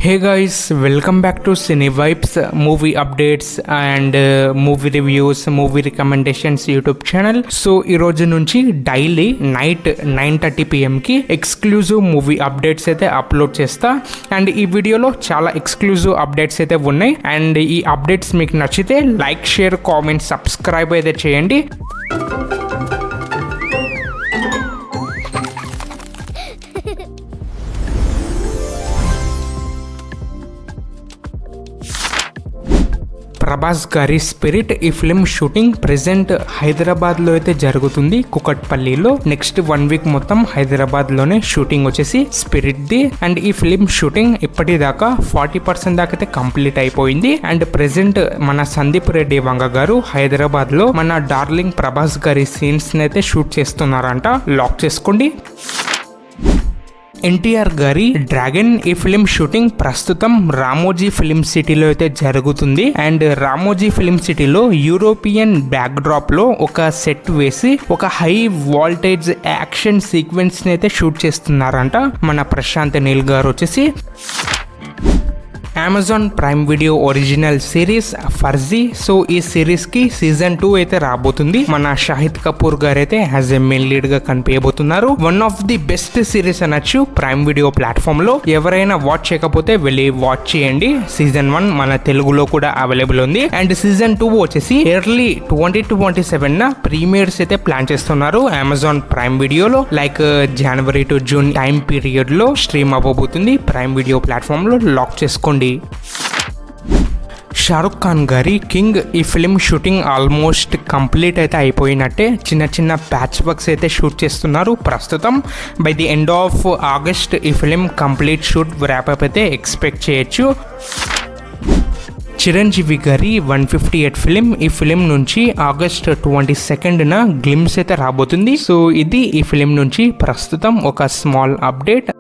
Hey guys, welcome back to Cine Vibes movie updates and movie reviews, movie recommendations YouTube channel. So ఈ రోజు నుంచి daily night 9:30 PM కి exclusive movie updates అయితే upload చేస్తా. And ఈ వీడియోలో చాలా ఎక్స్క్లూజివ్ అప్డేట్స్ అయితే ఉన్నాయి. అండ్ ఈ అప్డేట్స్ మీకు నచ్చితే లైక్, షేర్, కామెంట్, సబ్స్క్రైబ్ అయితే చేయండి. ప్రభాస్ గారి స్పిరిట్ ఈ ఫిల్మ్ షూటింగ్ ప్రెసెంట్ హైదరాబాద్ లో అయితే జరుగుతుంది, కుకట్పల్లిలో. నెక్స్ట్ 1 వీక్ మొత్తం హైదరాబాద్ లోనే షూటింగ్ వచ్చేసి స్పిరిట్ ది. అండ్ ఈ ఫిల్మ్ షూటింగ్ ఇప్పటిదాకా 40% దాకా అయితే కంప్లీట్ అయిపోయింది. అండ్ ప్రెసెంట్ మన సందీప్ రెడ్డి వంగ గారు హైదరాబాద్ లో మన డార్లింగ్ ప్రభాస్ గారి సీన్స్ అయితే షూట్ చేస్తున్నారంట. లాక్ చేసుకోండి. ఎన్టీఆర్ గారి డ్రాగన్ ఈ ఫిలిం షూటింగ్ ప్రస్తుతం రామోజీ ఫిలిం సిటీలో అయితే జరుగుతుంది. అండ్ రామోజీ ఫిలిం సిటీలో యూరోపియన్ బ్యాక్ డ్రాప్ లో ఒక సెట్ వేసి ఒక హై వోల్టేజ్ యాక్షన్ సీక్వెన్స్ ని అయితే షూట్ చేస్తున్నారంట మన ప్రశాంత్ నీల్ గారు వచ్చేసి. Amazon Prime Video original series Farzi. So ఈ సిరీస్ కి సీజన్ 2 అయితే రాబోతుంది. మన షాహిద్ కపూర్ గారు అయితే యాజ్ ఎ మెయిన్ లీడ్ గా కనిపించబోతున్నారు. One of the best series అనొచ్చు ప్రైమ్ వీడియో ప్లాట్ఫామ్ లో. ఎవరైనా వాచ్ చేయకపోతే వెళ్ళి వాచ్ చేయండి. సీజన్ 1 మన తెలుగులో కూడా అవైలబుల్ ఉంది. అండ్ సీజన్ 2 వచ్చేసి ఎర్లీ 2027 ప్రీమియర్స్ అయితే ప్లాన్ చేస్తున్నారు అమెజాన్ ప్రైమ్ వీడియోలో. Like January to June time period లో స్ట్రీమ్ అవ్వబోతుంది ప్రైమ్ వీడియో ప్లాట్ఫామ్ లో. లాక్ చేసుకోండి. షారుఖ్ ఖాన్ గారి కింగ్ ఈ ఫిలిం షూటింగ్ ఆల్మోస్ట్ కంప్లీట్ అయితే అయిపోయినట్టే. చిన్న చిన్న ప్యాచ్ వర్క్స్ అయితే షూట్ చేస్తున్నారు ప్రస్తుతం. By the end of August ఈ ఫిలిం కంప్లీట్ షూట్ ర్యాప్ అయితే ఎక్స్పెక్ట్ చేయొచ్చు. చిరంజీవి గారి 158 ఫిలిం ఈ ఫిలిం నుంచి ఆగస్ట్ 22న గ్లిమ్స్ అయితే రాబోతుంది. సో ఇది ఈ ఫిలిం నుంచి ప్రస్తుతం ఒక స్మాల్ అప్డేట్.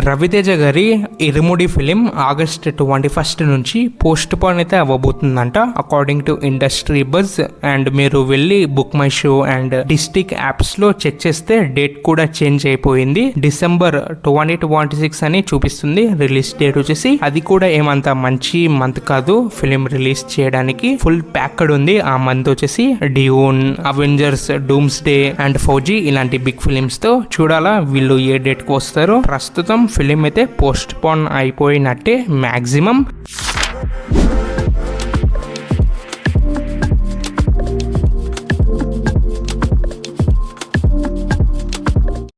రవితేజ గారి ఇరుముడి ఫిలిం ఆగస్ట్ 21 నుంచి పోస్ట్ పోన్ అయితే అవ్వబోతుందంట according to industry buzz. And మీరు వెళ్ళి BookMyShow and District apps లో చెక్ చేస్తే డేట్ కూడా చేంజ్ అయిపోయింది. December 2026 అని చూపిస్తుంది రిలీజ్ డేట్ వచ్చేసి. అది కూడా ఏమంత మంచి మంత్ కాదు ఫిలిం రిలీజ్ చేయడానికి. ఫుల్ ప్యాక్డ్ ఉంది ఆ మంత్ వచ్చేసి. Dune, Avengers, dooms day and fauji ఇలాంటి బిగ్ ఫిలిమ్స్ తో చూడాలా వీళ్ళు ఏ డేట్ కు వస్తారో. ప్రస్తుతం ఫిలిం అయితే పోస్ట్ పోన్ అయిపోయినట్టే మ్యాక్సిమం.